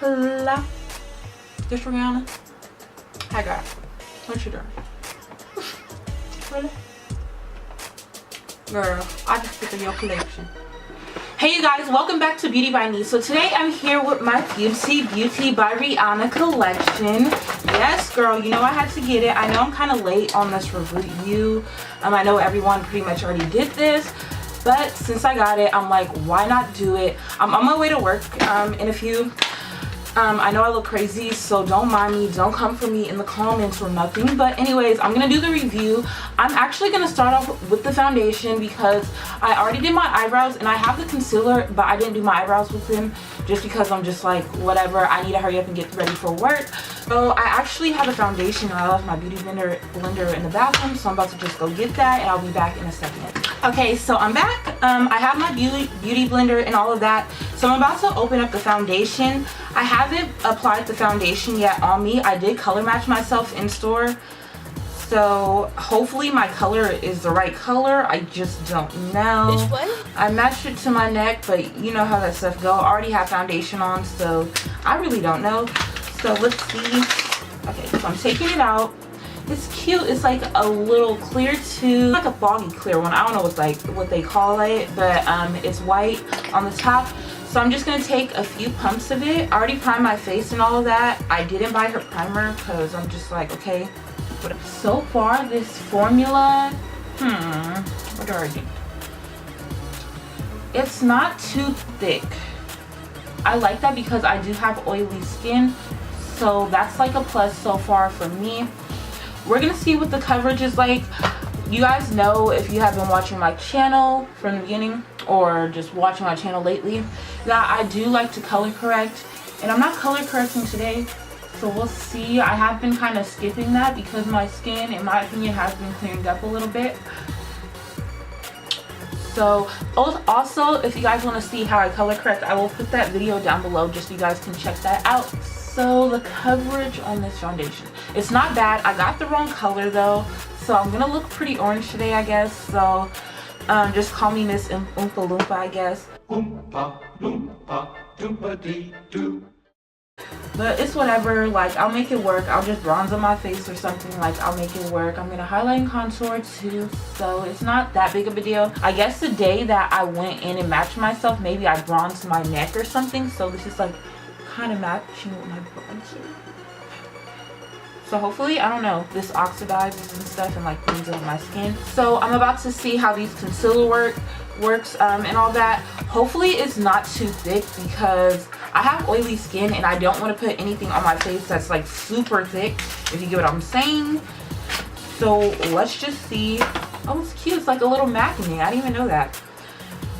Hello. This Rihanna. Hi guys. What you doing? Really? Girl, I just picked up your collection. Hey you guys, welcome back to Beauty by Me. So today I'm here with my Beauty by Rihanna collection. Yes girl, you know I had to get it. I know I'm kind of late on this review. I know everyone pretty much already did this, but since I got it, I'm like, why not do it? I'm on my way to work in a few. I know I look crazy, so don't mind me, don't come for me in the comments or nothing, but anyways, I'm gonna do the review. I'm actually gonna start off with the foundation because I already did my eyebrows and I have the concealer, but I didn't do my eyebrows with them just because I'm just like, whatever, I need to hurry up and get ready for work. So I actually have a foundation and I left my beauty blender in the bathroom, so I'm about to just go get that and I'll be back in a second. Okay, so I'm back. I have my beauty blender and all of that, so I'm about to open up the foundation. I haven't applied the foundation yet on me. I did color match myself in store, so hopefully my color is the right color. I just don't know. Which one? I matched it to my neck, but you know how that stuff go. I already have foundation on, so I really don't know. So let's see. Okay, so I'm taking it out. It's cute. It's like a little clear to like a foggy clear one. I don't know what they call it, but it's white on the top. So I'm just gonna take a few pumps of it. I already primed my face and all of that. I didn't buy her primer because I'm just like, okay. But so far this formula, what do I do? It's not too thick. I like that because I do have oily skin, so that's like a plus so far for me. We're gonna see what the coverage is like. You guys know, if you have been watching my channel from the beginning or just watching my channel lately, that I do like to color correct, and I'm not color correcting today, so we'll see. I have been kind of skipping that because my skin, in my opinion, has been clearing up a little bit. So also, if you guys want to see how I color correct, I will put that video down below just so you guys can check that out. So the coverage on this foundation, it's not bad. I got the wrong color though, so I'm gonna look pretty orange today, I guess. So just call me Miss Oompa Loompa, I guess. Oompa Loompa Doompa Dee Doo. But it's whatever, like I'll make it work. I'll just bronze on my face or something, like I'll make it work. I'm gonna highlight and contour too, so it's not that big of a deal. I guess the day that I went in and matched myself, maybe I bronzed my neck or something, so this is like kind of matching with my bronzer. So hopefully, I don't know, this oxidizes and stuff and like cleans up my skin. So I'm about to see how these concealer works and all that. Hopefully it's not too thick because I have oily skin and I don't want to put anything on my face that's like super thick, if you get what I'm saying. So let's just see. Oh, it's cute. It's like a little macrame. I didn't even know that.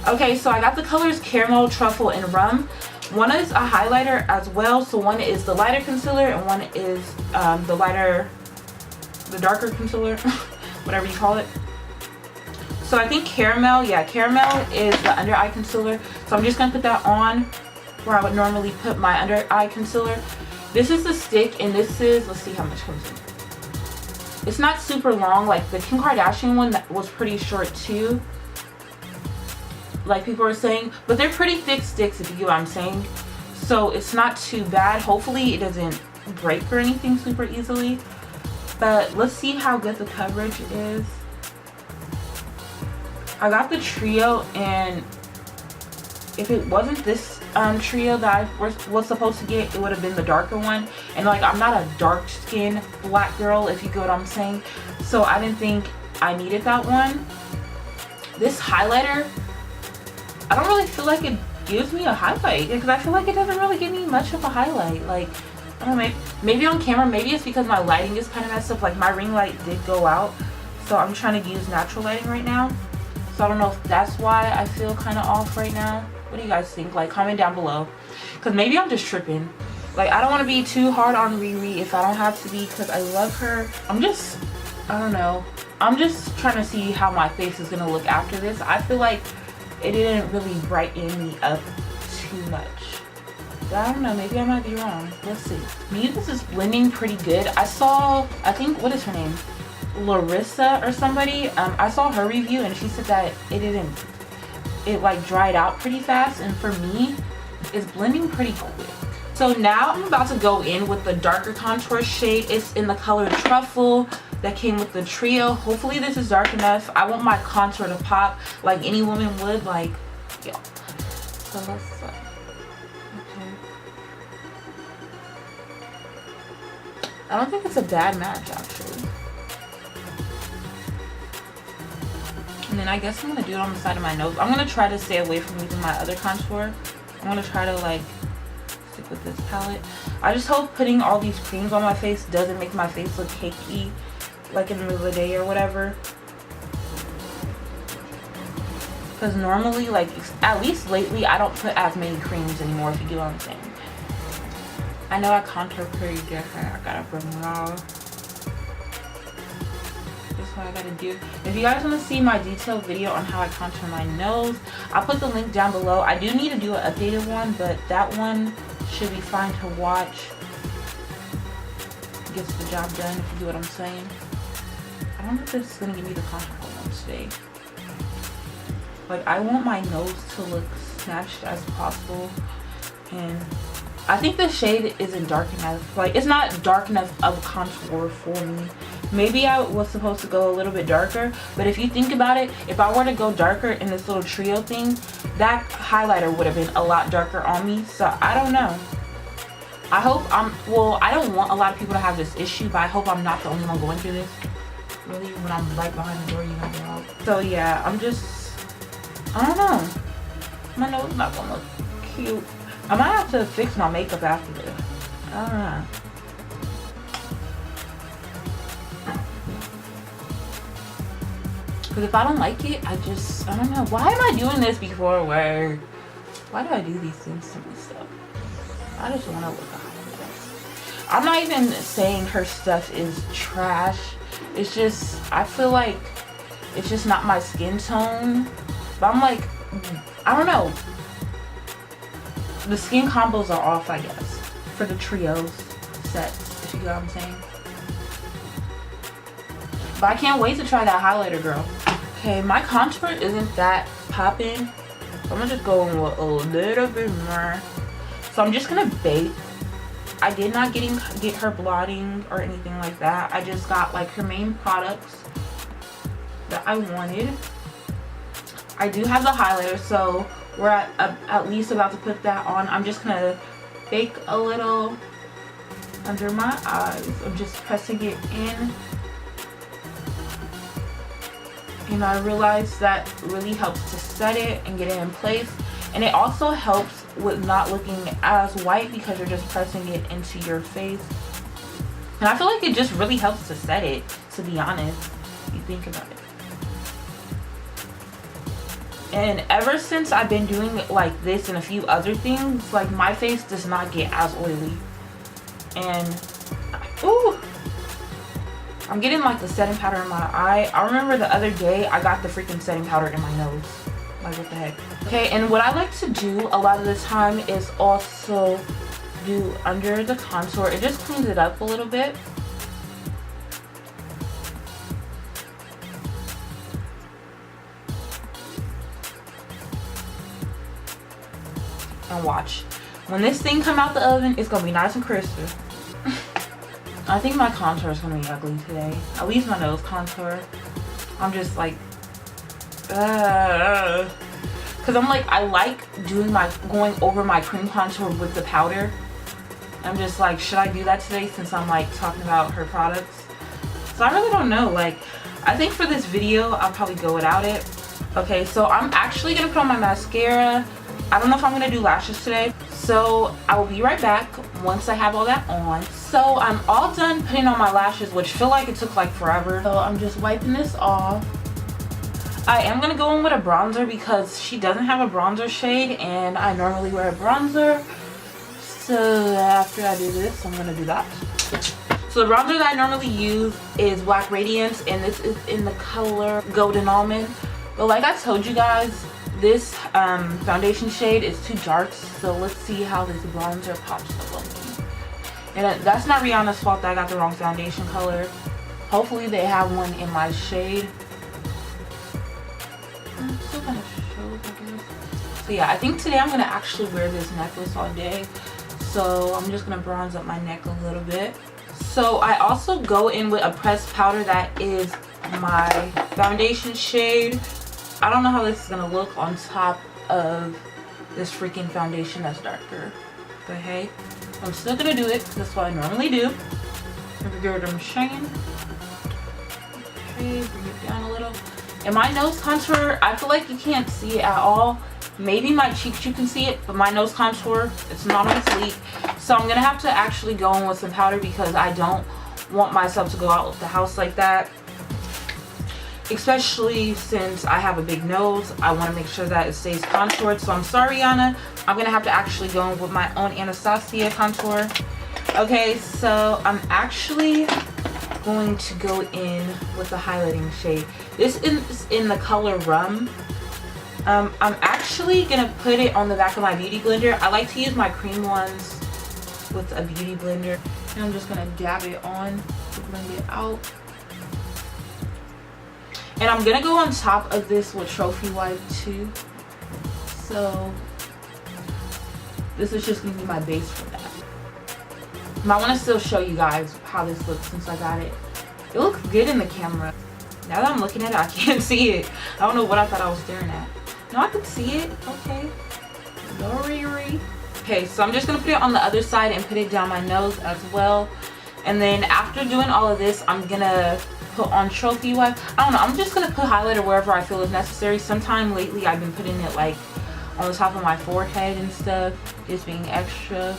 Okay, so I got the colors Caramel, Truffle, and Rum. One is a highlighter as well, so one is the lighter concealer and one is the darker concealer, whatever you call it. So I think Caramel, yeah, Caramel is the under eye concealer. So I'm just gonna put that on where I would normally put my under eye concealer. This is the stick and this is, let's see how much comes in. It's not super long, like the Kim Kardashian one that was pretty short too, like people are saying, but they're pretty thick sticks, if you get what I'm saying. So it's not too bad. Hopefully it doesn't break or anything super easily, but let's see how good the coverage is. I got the trio, and if it wasn't this trio that I was supposed to get, it would have been the darker one, and like I'm not a dark skin black girl, if you get what I'm saying, so I didn't think I needed that one. This highlighter, I don't really feel like it gives me a highlight because I feel like it doesn't really give me much of a highlight. Like, I don't know, maybe on camera, maybe it's because my lighting is kind of messed up. Like my ring light did go out, so I'm trying to use natural lighting right now. So I don't know if that's why I feel kind of off right now. What do you guys think? Like, comment down below, because maybe I'm just tripping. Like, I don't want to be too hard on Riri if I don't have to be, because I love her. I don't know. I'm just trying to see how my face is going to look after this. I feel like it didn't really brighten me up too much. But I don't know, maybe I might be wrong. Let's see. Me, this is blending pretty good. I think, what is her name? Larissa or somebody. I saw her review and she said that it like dried out pretty fast, and for me, it's blending pretty quick. So So now I'm about to go in with the darker contour shade. It's in the color Truffle that came with the trio. Hopefully this is dark enough. I want my contour to pop like any woman would, like, yeah. So let's okay. I don't think it's a bad match actually. And then I guess I'm gonna do it on the side of my nose. I'm gonna try to stay away from using my other contour. I'm gonna try to like stick with this palette. I just hope putting all these creams on my face doesn't make my face look cakey like in the middle of the day or whatever. Because normally, like, at least lately, I don't put as many creams anymore, if you get what I'm saying. I know I contour pretty different. I gotta bring it all. That's what I gotta do. If you guys want to see my detailed video on how I contour my nose, I'll put the link down below. I do need to do an updated one, but that one should be fine to watch. Gets the job done, if you get what I'm saying. I don't know if this is gonna give me the contour I want today. Like, I want my nose to look snatched as possible, and I think the shade isn't dark enough. Like, it's not dark enough of a contour for me. Maybe I was supposed to go a little bit darker, but if you think about it, if I were to go darker in this little trio thing, that highlighter would have been a lot darker on me. So I don't know. I hope well, I don't want a lot of people to have this issue, but I hope I'm not the only one going through this. Really, when I'm right behind the door, you know, out. So yeah, I don't know. My nose is not gonna look cute. I might have to fix my makeup after this. I don't know. Because if I don't like it, I don't know. Why am I doing this before work? Why do I do these things to myself? I just want to look at. I'm not even saying her stuff is trash. It's just, I feel like it's just not my skin tone. But I'm like, I don't know. The skin combos are off, I guess, for the trios sets, if you know what I'm saying. But I can't wait to try that highlighter, girl. Okay, my contour isn't that popping, so I'm gonna just go in with a little bit more. So I'm just gonna bake. I did not get her blotting or anything like that. I just got like her main products that I wanted. I do have the highlighter, so we're at least about to put that on. I'm just gonna bake a little under my eyes. I'm just pressing it in. And I realized that really helps to set it and get it in place. And it also helps with not looking as white because you're just pressing it into your face. And I feel like it just really helps to set it, to be honest, if you think about it. And ever since I've been doing it like this and a few other things, like my face does not get as oily. And ooh, I'm getting like the setting powder in my eye. I remember the other day I got the freaking setting powder in my nose. Like, what the heck? Okay, and what I like to do a lot of the time is also do under the contour. It just cleans it up a little bit. And watch, when this thing come out the oven, it's gonna be nice and crispy. I think my contour is gonna be ugly today, at least my nose contour. I'm just like because I'm like, I like going over my cream contour with the powder. I'm just like, should I do that today since I'm like talking about her products? So I really don't know. Like, I think for this video I'll probably go without it. Okay, so I'm actually gonna put on my mascara. I don't know if I'm gonna do lashes today, so I will be right back once I have all that on. So I'm all done putting on my lashes, which feel like it took like forever. So I'm just wiping this off. I am gonna go in with a bronzer because she doesn't have a bronzer shade and I normally wear a bronzer. So after I do this, I'm gonna do that. So the bronzer that I normally use is Black Radiance, and this is in the color Golden Almond. But like I told you guys, this foundation shade is too dark, so let's see how this bronzer pops up on me. And that's not Rihanna's fault that I got the wrong foundation color. Hopefully they have one in my shade. Still kind of shows, I guess. So yeah, I think today I'm gonna actually wear this necklace all day. So I'm just gonna bronze up my neck a little bit. So I also go in with a pressed powder that is my foundation shade. I don't know how this is gonna look on top of this freaking foundation that's darker, but hey, I'm still gonna do it because that's what I normally do. If you get what I'm saying. Okay, bring it down a little. And my nose contour, I feel like you can't see it at all. Maybe my cheeks you can see it, but my nose contour, it's not on fleek. So I'm gonna have to actually go in with some powder because I don't want myself to go out of the house like that. Especially since I have a big nose, I want to make sure that it stays contoured. So I'm sorry, Rihanna, I'm gonna have to actually go in with my own Anastasia contour. Okay, so I'm actually going to go in with the highlighting shade. This is in the color Rum. I'm actually gonna put it on the back of my beauty blender. I like to use my cream ones with a beauty blender, and I'm just gonna dab it on to blend it out. And I'm gonna go on top of this with Trophy Wipe too. So this is just gonna be my base for that. I want to still show you guys how this looks since I got it. It looks good in the camera. Now that I'm looking at it, I can't see it. I don't know what I thought I was staring at. No, I could see it. Okay. Okay, so I'm just gonna put it on the other side and put it down my nose as well. And then after doing all of this, I'm gonna put on Trophy Wipe. I don't know, I'm just gonna put highlighter wherever I feel is necessary. Sometime lately I've been putting it like on the top of my forehead and stuff, just being extra.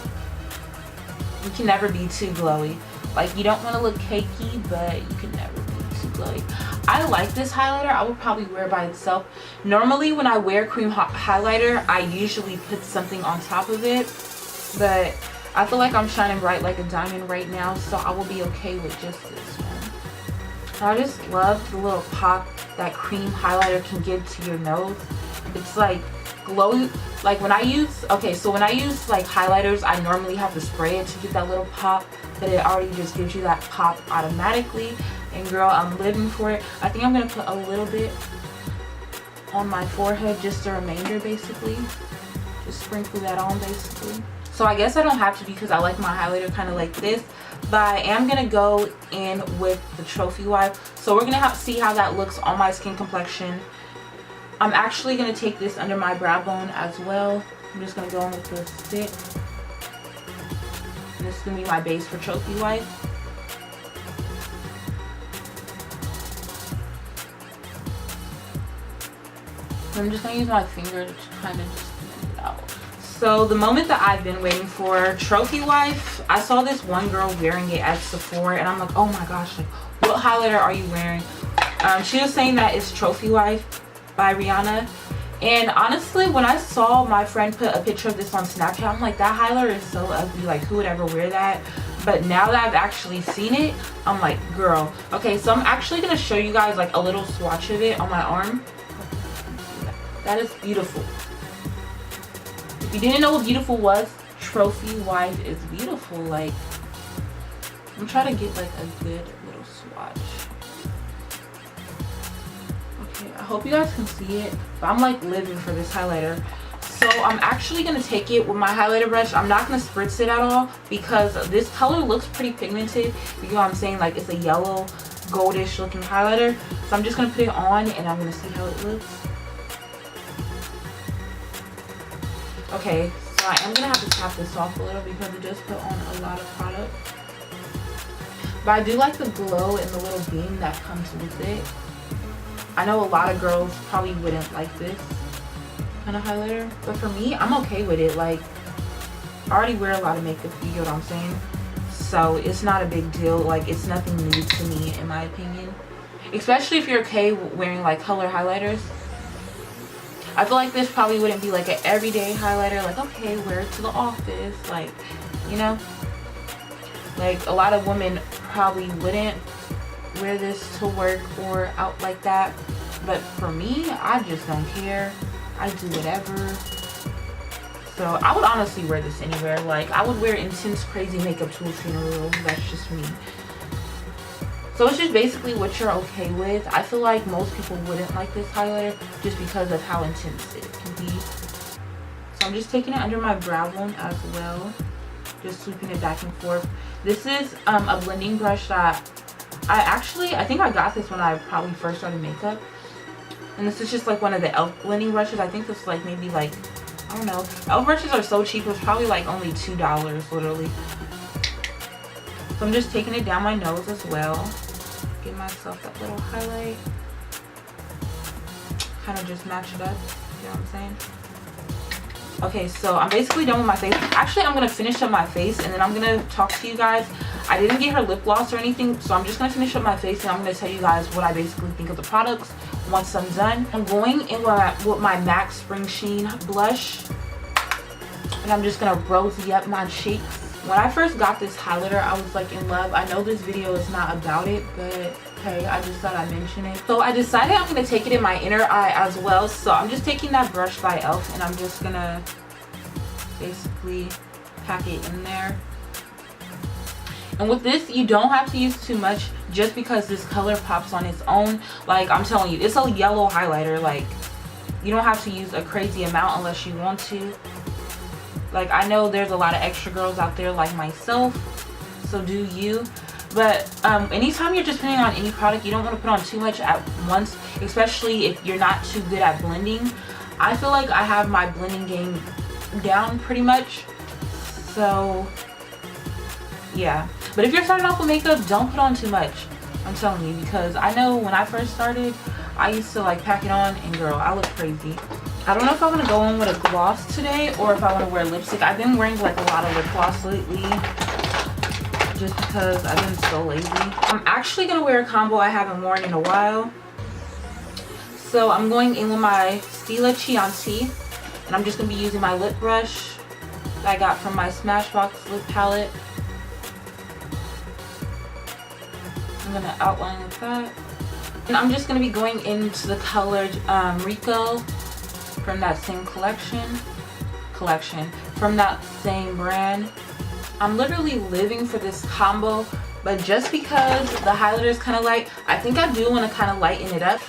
You can never be too glowy. Like, you don't want to look cakey, but you can never be too glowy. I like this highlighter. I would probably wear it by itself. Normally when I wear cream highlighter, I usually put something on top of it, but I feel like I'm shining bright like a diamond right now, so I will be okay with just this one. I just love the little pop that cream highlighter can give to your nose. It's like glowy. Like when I use, okay, so when I use like highlighters, I normally have to spray it to get that little pop, but it already just gives you that pop automatically. And girl, I'm living for it. I think I'm gonna put a little bit on my forehead, just a remainder basically. Just sprinkle that on basically. So I guess I don't have to because I like my highlighter kind of like this, but I am gonna go in with the Trophy Wipe. So we're gonna see how that looks on my skin complexion. I'm actually going to take this under my brow bone as well. I'm just going to go in with the stick. And this is going to be my base for Trophy Wipe. I'm just going to use my finger to kind of just blend it out. So the moment that I've been waiting for, Trophy Wipe, I saw this one girl wearing it at Sephora and I'm like, oh my gosh, like, what highlighter are you wearing? She was saying that it's Trophy Wipe by Rihanna, and honestly when I saw my friend put a picture of this on Snapchat, I'm like, that highlighter is so ugly, like who would ever wear that? But now that I've actually seen it, I'm like, girl. Okay, so I'm actually going to show you guys like a little swatch of it on my arm. That is beautiful. If you didn't know what beautiful was, Trophy Wipe is beautiful. Like, I'm trying to get like a good little swatch. I hope you guys can see it, but I'm like living for this highlighter. So I'm actually going to take it with my highlighter brush. I'm not going to spritz it at all because this color looks pretty pigmented. You know what I'm saying? Like, it's a yellow goldish looking highlighter. So I'm just going to put it on and I'm going to see how it looks. Okay, so I am going to have to tap this off a little because it does put on a lot of product. But I do like the glow and the little beam that comes with it. I know a lot of girls probably wouldn't like this kind of highlighter, but for me, I'm okay with it. Like, I already wear a lot of makeup, you get what I'm saying? So it's not a big deal. Like, it's nothing new to me in my opinion. Especially if you're okay with wearing like color highlighters. I feel like this probably wouldn't be like an everyday highlighter. Like, okay, wear it to the office. Like, you know? Like, a lot of women probably wouldn't wear this to work or out like that, but for me, I just don't care. I do whatever. So I would honestly wear this anywhere. Like, I would wear intense crazy makeup to a funeral. That's just me. So it's just basically what you're okay with. I feel like most people wouldn't like this highlighter just because of how intense it can be. So I'm just taking it under my brow bone as well. just sweeping it back and forth. This is a blending brush that I think I got this when I probably first started makeup. And this is just like one of the e.l.f. blending brushes. I think it's like maybe like, I don't know. e.l.f. brushes are so cheap. It's probably like only $2 literally. So I'm just taking it down my nose as well. Give myself that little highlight. Kind of just match it up. You know what I'm saying? Okay, so I'm basically done with my face. Actually, I'm going to finish up my face and then I'm going to talk to you guys. I didn't get her lip gloss or anything, so I'm just going to finish up my face and I'm going to tell you guys what I basically think of the products once I'm done. I'm going in with my MAC Spring Sheen blush and I'm just going to rosy up my cheeks. When I first got this highlighter, I was like in love. I know this video is not about it, but hey, I just thought I'd mention it. So I decided I'm going to take it in my inner eye as well. So I'm just taking that brush by e.l.f. and I'm just going to basically pack it in there. And with this, you don't have to use too much just because this color pops on its own. Like, I'm telling you, it's a yellow highlighter. Like, you don't have to use a crazy amount unless you want to. Like, I know there's a lot of extra girls out there like myself, so do you. But anytime you're just putting on any product, you don't want to put on too much at once, especially if you're not too good at blending. I feel like I have my blending game down pretty much, so yeah. But if you're starting off with makeup, don't put on too much. I'm telling you, because I know when I first started, I used to like pack it on and girl, I look crazy. I don't know if I want to go in with a gloss today or if I want to wear lipstick. I've been wearing like a lot of lip gloss lately just because I've been so lazy. I'm actually going to wear a combo I haven't worn in a while. So I'm going in with my Stila Chianti and I'm just going to be using my lip brush that I got from my Smashbox lip palette. I'm going to outline with that. And I'm just going to be going into the color Rico from that same collection, from that same brand. I'm literally living for this combo, but just because the highlighter is kind of light, I think I do want to kind of lighten it up.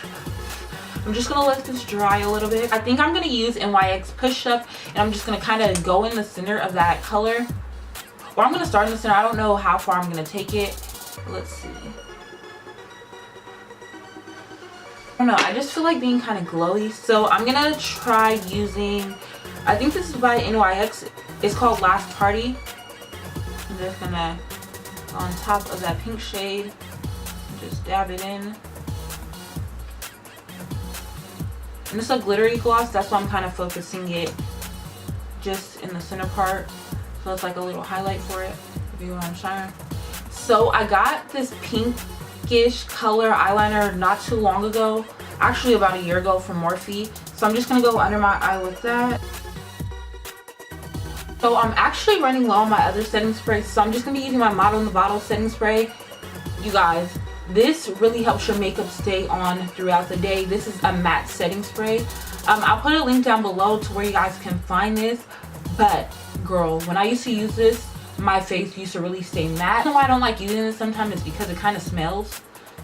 I'm just going to let this dry a little bit. I think I'm going to use NYX Push Up, and I'm just going to kind of go in the center of that color. Or I'm going to start in the center. I don't know how far I'm going to take it. Let's see. I don't know, I just feel like being kind of glowy, so I'm gonna try using, I think this is by NYX, it's called Last Party. I'm just gonna, on top of that pink shade, just dab it in. And it's a glittery gloss, that's why I'm kind of focusing it just in the center part, so it's like a little highlight for it, if you know what I'm saying. So I got this pinkish color eyeliner not too long ago, actually about a year ago from Morphe. So I'm just gonna go under my eye with that. So I'm actually running low on my other setting spray, so I'm just gonna be using my Model in the Bottle setting spray. You guys, this really helps your makeup stay on throughout the day. This is a matte setting spray. I'll put a link down below to where you guys can find this. But girl, when I used to use this, my face used to really stay matte. The reason why I don't like using this sometimes is because it kind of smells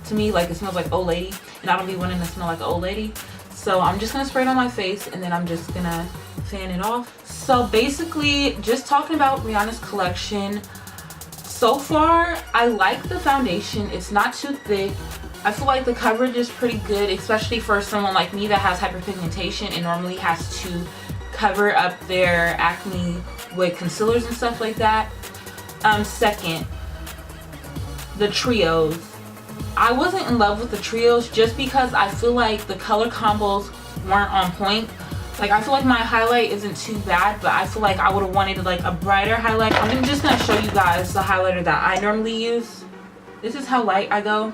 to me like it smells like old lady, and I don't be wanting to smell like an old lady. So I'm just gonna spray it on my face and then I'm just gonna fan it off. So basically, just talking about Rihanna's collection, so far I like the foundation. It's not too thick. I feel like the coverage is pretty good, especially for someone like me that has hyperpigmentation and normally has to cover up their acne with concealers and stuff like that. Second, the trios. I wasn't in love with the trios just because I feel like the color combos weren't on point. Like, I feel like my highlight isn't too bad, but I feel like I would have wanted like a brighter highlight. I'm just gonna show you guys the highlighter that I normally use. This is how light I go.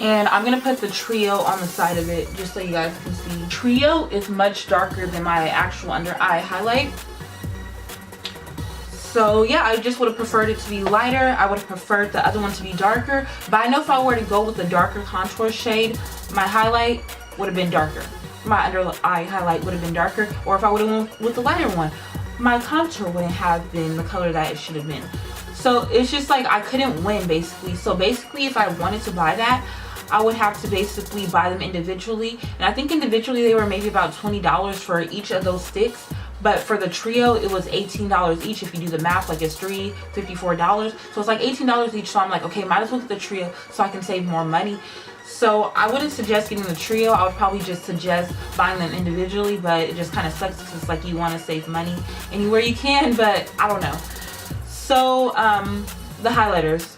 And I'm gonna put the trio on the side of it just so you guys can see. Trio is much darker than my actual under eye highlight. So yeah, I just would have preferred it to be lighter. I would have preferred the other one to be darker. But I know if I were to go with the darker contour shade, my highlight would have been darker. My under eye highlight would have been darker. Or if I would have went with the lighter one, my contour wouldn't have been the color that it should have been. So it's just like I couldn't win basically. So basically if I wanted to buy that, I would have to basically buy them individually. And I think individually they were maybe about $20 for each of those sticks. but for the trio it was $18 each. If you do the math, like it's $54, so it's like $18 each. So I'm like, okay, might as well get the trio so I can save more money. So I wouldn't suggest getting the trio. I would probably just suggest buying them individually, but it just kind of sucks because it's like you want to save money anywhere you can, but I don't know. So the highlighters,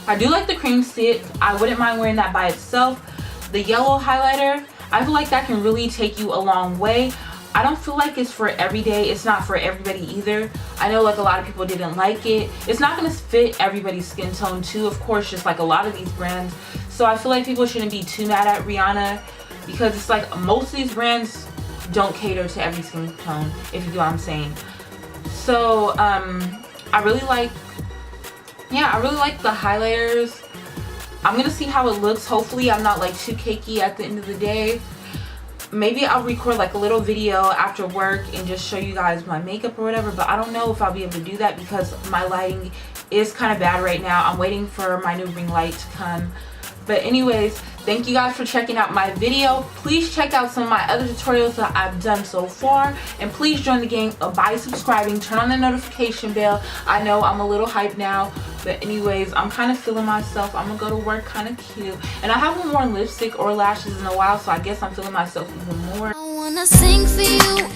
I do like the cream stick. I wouldn't mind wearing that by itself. The yellow highlighter, I feel like that can really take you a long way. I don't feel like it's for every day. It's not for everybody either. I know like a lot of people didn't like it. It's not going to fit everybody's skin tone too, of course, just like a lot of these brands. So I feel like people shouldn't be too mad at Rihanna, because it's like most of these brands don't cater to every skin tone, if you get what I'm saying. So I really like the highlighters. I'm gonna see how it looks. Hopefully I'm not like too cakey at the end of the day. Maybe I'll record like a little video after work and just show you guys my makeup or whatever, but I don't know if I'll be able to do that because my lighting is kind of bad right now. I'm waiting for my new ring light to come. But anyways, thank you guys for checking out my video. Please check out some of my other tutorials that I've done so far, and please join the gang by subscribing. Turn on the notification bell. I know I'm a little hyped now, but anyways, I'm kind of feeling myself. I'm gonna go to work kind of cute, and I haven't worn lipstick or lashes in a while, so I guess I'm feeling myself even more. I wanna sing for you.